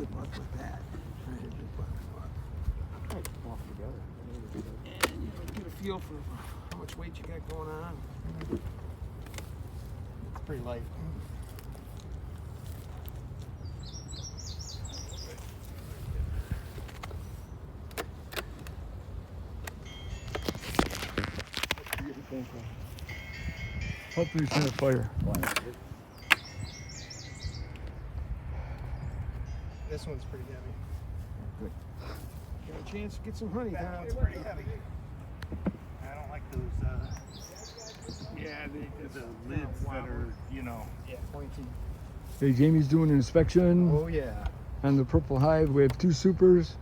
good luck with that. Good luck. And you know, get a feel for how much weight you got going on. It's pretty light. Hopefully it's in a fire. This one's pretty heavy. Good. Got a chance to get some honey. That one's pretty heavy. I don't like those, Yeah, the lids that are, you know, pointy. Hey, Jamie's doing an inspection oh yeah. on the purple hive. We have 2 supers.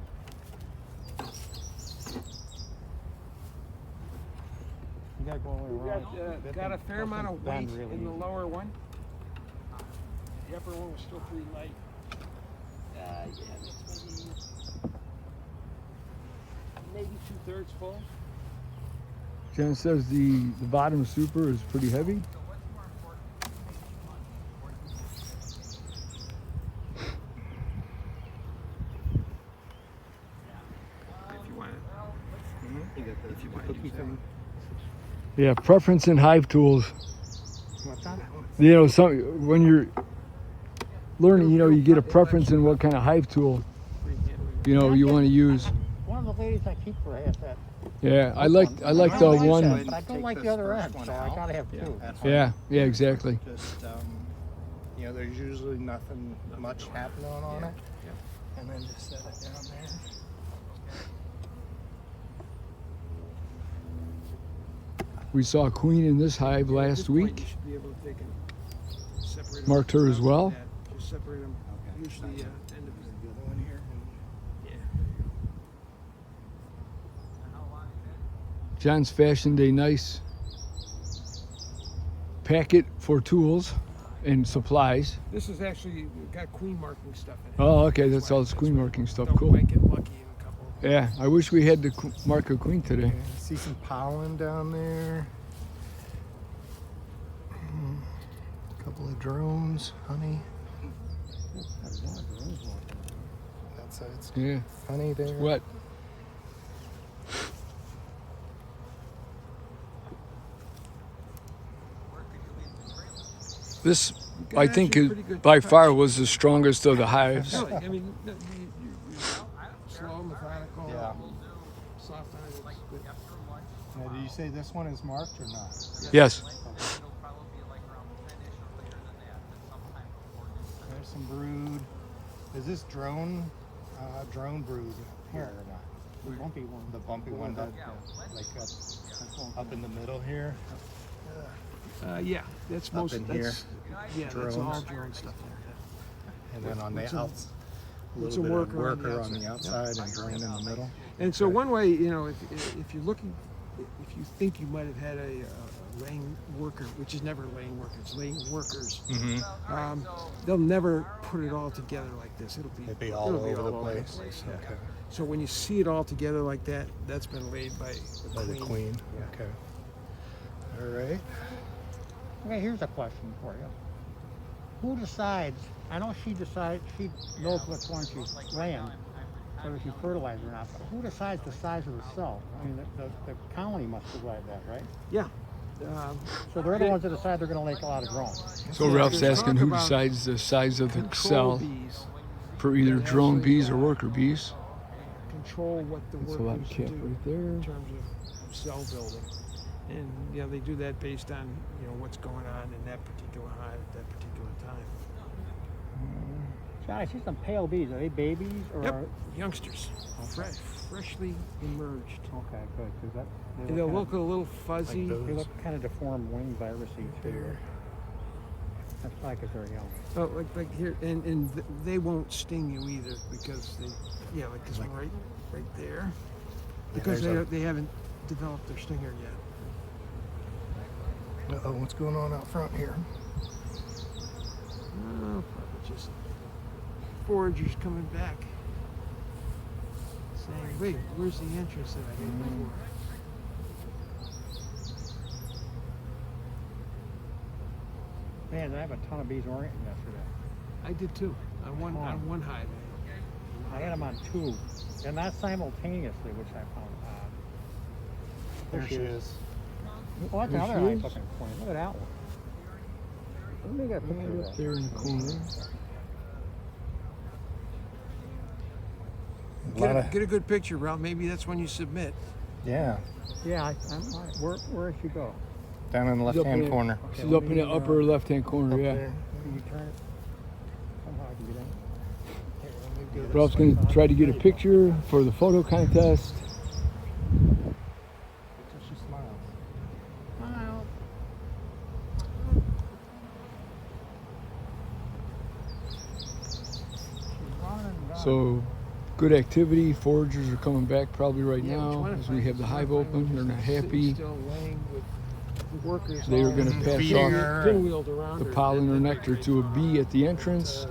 You gotta go all the way around. Got a fair amount of weight really in the easy. lower one. The upper one was still pretty light. Yeah, that's maybe 2/3 full. Jen says the bottom super is pretty heavy. If you want it. If you want to use them. Yeah, preference in hive tools. What's that? You know, when you're learning, you know, you get a preference in what kind of hive tool, you know, you want to use. One of the ladies I keep for has that. Yeah, I like the one. But I don't like the other end, so I gotta have 2. Yeah, exactly. Just, you know, there's usually nothing much happening on it. And then just set it down there. We saw a queen in this hive last week. You should be able to take and separate them. Marked her as well. Yeah, just separate them. Usually end of The other one here. yeah. John's fashioned a nice packet for tools and supplies. This is actually got queen marking stuff in it. Oh, okay, that's all this queen marking stuff. Don't Cool. might get lucky in a couple. Yeah, I wish we had to mark a queen today. Yeah, see some pollen down there. A couple of drones, honey. That's it's Yeah, honey there. what? This, I think, by far was the strongest of the hives. Really, I mean, you slow, methodical, soft on it. Now, did you say this one is marked or not? Yes. There's some brood. Is this drone brood here or not? The bumpy one. The bumpy one that like up in the middle here. Yeah, that's Up most. in That's, yeah, that's all Drones. drone stuff there. And then on the What's a- outs, a what's little a bit of worker on the worker on the outside? outside and drone in the middle. And so one way, you know, if you're looking, if you think you might have had a laying worker, which is never laying worker, it's laying workers, they'll never put it all together like this. It'd be all over the place. yeah. Okay. So when you see it all together like that, that's been laid by By the queen. Okay. All right. Okay, here's a question for you. Who decides? I know she decides. She knows which one she's laying, whether she fertilized or not. But who decides the size of the cell? I mean, the colony must decide that, right? Yeah. So they're the ones that decide they're going to lay a lot of drones. So Ralph's there's asking talk who about decides the size of the control cell bees for either drone bees or worker bees. control what the That's a lot of workers cap do right there. in terms of cell building. And you know, they do that based on, you know, what's going on in that particular hive at that particular time. John, I see some pale bees. Are they babies or? Yep, youngsters, freshly emerged. Okay, good. Because that And they'll look a little fuzzy. Like they look kind of deformed wing virusy too. That's probably because they're young. Oh, like here, and they won't sting you either because they, yeah, like this one right there, because they haven't developed their stinger yet. Uh-oh, what's going on out front here? Oh, probably just foragers coming back, saying, "Wait, where's the entrance that I had before?" Man, I have a ton of bees orienting yesterday. I did too on one hive. I had them on two, and not simultaneously, which I found odd. There she is. Oh, that's There another she nice is. looking coin. Look at that one. Let me get a picture Right of up that. there in the corner. Get a good picture, Ralph. Maybe that's when you submit. Yeah, Yeah, I'm all right. Where did she go? down in the She's up left-hand in- corner. She's let up in me, the upper left-hand corner, Up yeah. there. Can you turn it? Somehow I can get in. Here, let me go this Ralph's way. going to try to get a picture for the photo contest. Wait till she smiles. Smile. She's running, running. So, good activity. Foragers are coming back probably right Yeah, what you now wanna as we find have the is hive you wanna find open. They're one not that's sitting happy. Still laying with the workers. They were all going to pass feeding off her. pinwheeled around the her. pollen or Then nectar to a bee at the entrance.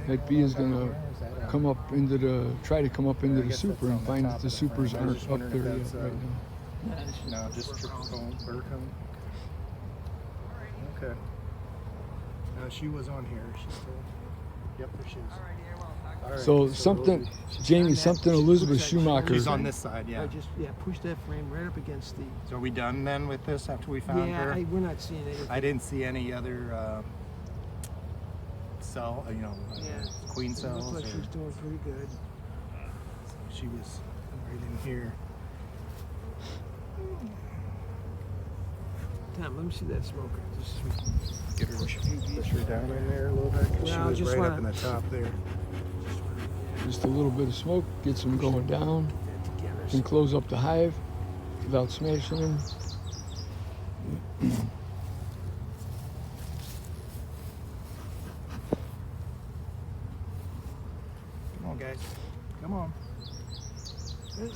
That bee is going to come up into the, try to come up into the super and find that the supers aren't up there yet right now. No, just triple cone, burr cone. Okay. No, she was on here. She's still. Yep, there she is. All right, So something, Jamie, something Elizabeth Schumacher. She's on this side, yeah. Just push that frame right up against the. So are we done then with this after we found Yeah, her? we're not seeing anything. I didn't see any other cell, Yeah. queen It cells. looked like she or- was doing pretty good. She was right in here. Tom, let me see that smoker. Just Get her, push a few bees. push her down in there a little bit. 'Cause Well, she was just right wanna- up in the top there. Just a little bit of smoke, gets them going down. Get together. Can close up the hive without smashing them. Come on, guys. Come on. Here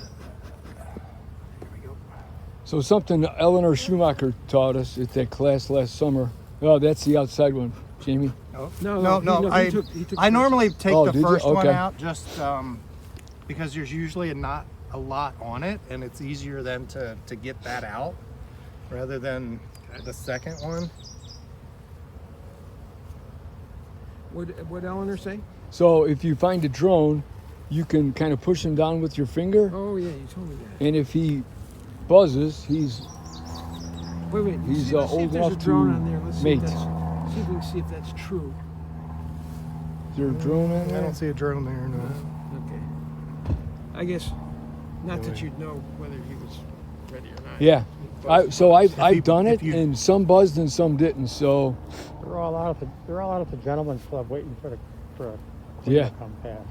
we go. So something Eleanor Schumacher taught us at that class last summer. Oh, that's the outside one, Jamie. Oh. No, no, no, no. he took I first. normally take Oh, the did you? first one Okay. out just because there's usually not a lot on it, and it's easier then to get that out rather than the second one. What Eleanor say? So if you find a drone, you can kind of push him down with your finger, Oh yeah, you told me that. and if he buzzes, he's Wait. He's, Let's see old if there's a enough drone to on there. Let's mate. See if we can see if that's true. is there a drone in I there? don't see a drone there. No. Okay. I guess not that you'd know whether he was ready or not. Yeah. I've done if it, you- and some buzzed and some didn't. So They're all out at the gentleman's club waiting for a queen Yeah. to come past.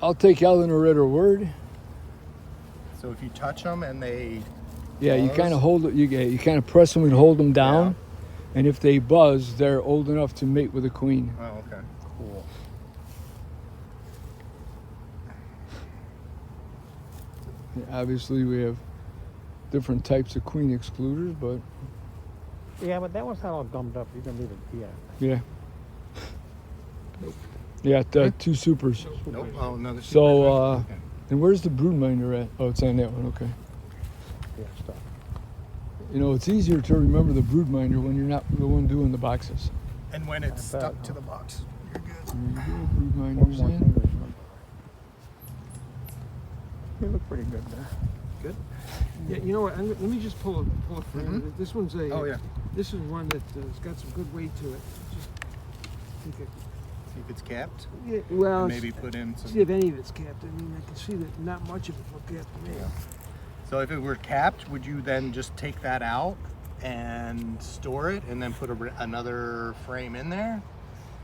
I'll take Eleanor at her word. So if you touch them and they Yeah, you buzz? kind of hold it. You kind of press them and hold them down, and if they buzz, they're old enough to mate with a queen. Oh, okay. Cool. Obviously, we have different types of queen excluders, but Yeah, but that one's not all gummed up. You can leave it be. yeah. Yeah, two supers. Nope. Oh, no. So, Okay. and where's the broodminder at? Oh, it's on that one. Okay. Yeah, stuff. You know, it's easier to remember the broodminder when you're not the one doing the boxes. And when it's I bet, stuck to the box, you're good. There you go, One broodminder's more in. thing. You look pretty good there. Good. Yeah, you know what? Let me just pull a frame. Mhm. This one's a. Oh, yeah. This is one that has got some good weight to it. Just think it, See if it's capped. yeah, well, And maybe put in some. see if any of it's capped. I mean, I can see that not much of it looked capped to me. Yeah. So if it were capped, would you then just take that out and store it, and then put another frame in there?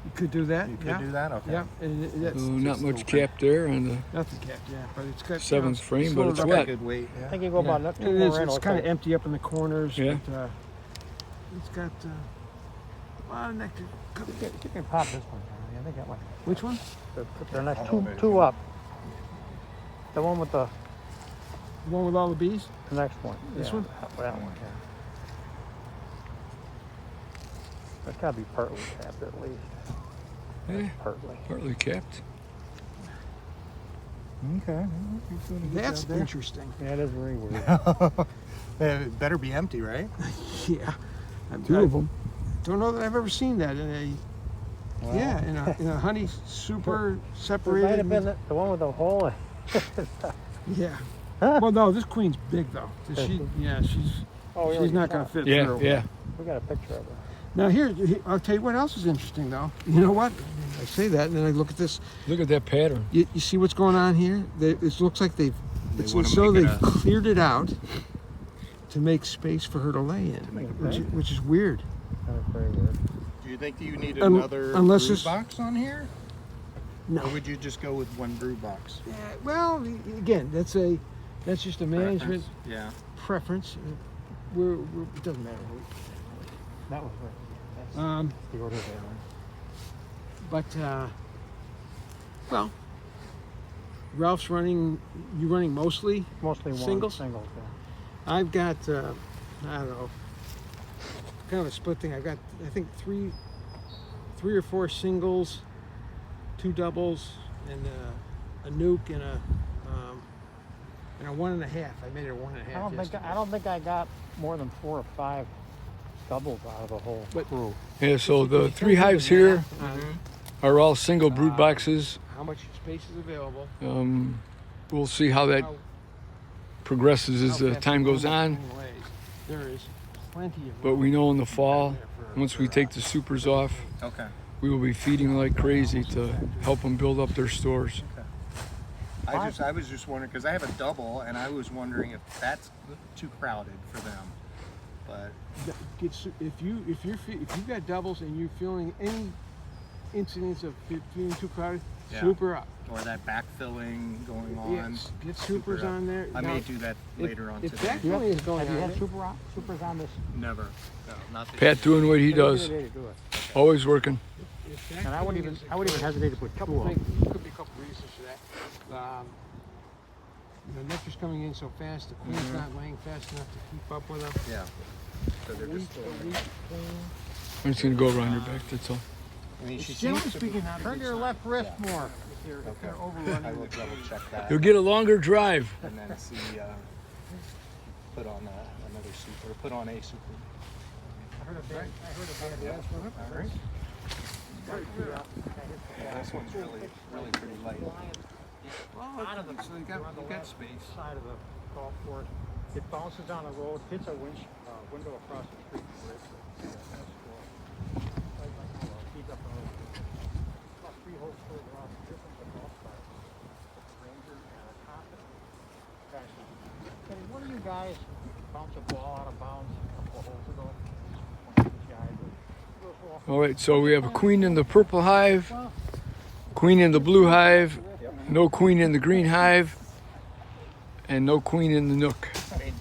You could do that. You could yeah. do that. Okay. Yeah, and that's So not just much open. cap there on the nothing capped. Yeah, but it's got seventh frame, but slow it's it up. wet. Good weight. I Yeah. think you go about Yeah. two It more is, in. it's it'll kind of take- empty up in the corners, Yeah. but it's got a lot of nectar. You can pop this one down. Yeah, they got one. Which one? They're next Oh, two, maybe. two up. The one with the The one with all the bees? next one. This Yeah, one? That one, yeah. That's gotta be partly capped at least. Yeah, Partly. partly capped. Okay. That's interesting. Yeah, it is very weird. It better be empty, right? Yeah. Two of them. Don't know that I've ever seen that in a Yeah, in a honey super It might separated. have been the one with the hole. Yeah. Well, no, this queen's big though. She's Oh, she's not gonna fit Yeah, through. yeah. We got a picture of her. Now I'll tell you what else is interesting though. You know what? I say that, and then I look at this. Look at that pattern. You see what's going on here? It looks like they've wanna make it cleared it out to make space for her to lay in, which is weird. That was very weird. Do you think you need Un- another unless brood it's- box on here? No. Or would you just go with one brood box? Well, again, that's just a management Yeah. preference. It doesn't matter. That was weird. That's Um, the order there. but well, Ralph's running. You running mostly? Mostly one Singles? Singles, yeah. I've got I don't know, kind of a split thing. I've got I think three or four singles, 2 doubles, and a nuke and a 1.5. I made it a 1.5. I don't think I got more than 4 or 5 doubles out of the whole crew. Yeah, so the 3 hives here are all single brood boxes. How much space is available? We'll see how that progresses as how the fast time the goes normal on. thing lays. There is plenty of But we know in the fall, once we take the supers off, Okay. we will be feeding like crazy to help them build up their stores. I was just wondering because I have a double, and I was wondering if that's too crowded for them. But if you've got doubles and you're feeling any incidents of feeling too crowded, Yeah. super up. or that backfilling going on. Yes, get supers up. on there. I Now, may do that later on if today. backfilling is going Have you on, had supers on this? Never. No, not this Pat doing what he does, Good idea to do it. always working. if And I wouldn't even hesitate to put 2 couple on. things, could be a couple reasons for that. The nectar's coming in so fast, the queen's not laying fast enough to keep up with them. Yeah. So they're just. I'm just gonna go around your back, that's all. I mean, she Generally seems to be. speaking, not a Turn big your sign. left wrist more. If they're I overrunning. will double check that. You'll get a longer drive. And then see. Put on another super. Put on a super. I heard a bad All right. Yeah, this one's really pretty light. out of the So you got space. side of the golf course. It bounces down the road, hits a window across the street. Where it's a tennis court. Right like the heat up the road. About 3 holes further off, different than golf cart. Ranger and a Compton. Guys, Kenny, what do you guys bounce a ball out of bounds a couple of holes ago? All right, so we have a queen in the purple hive, queen in the blue hive, no queen in the green hive, and no queen in the nook.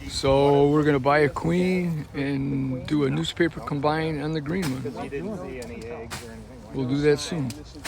So we're gonna buy a queen and do a newspaper combine on the green one. You didn't see any eggs or anything like We'll do that soon. This is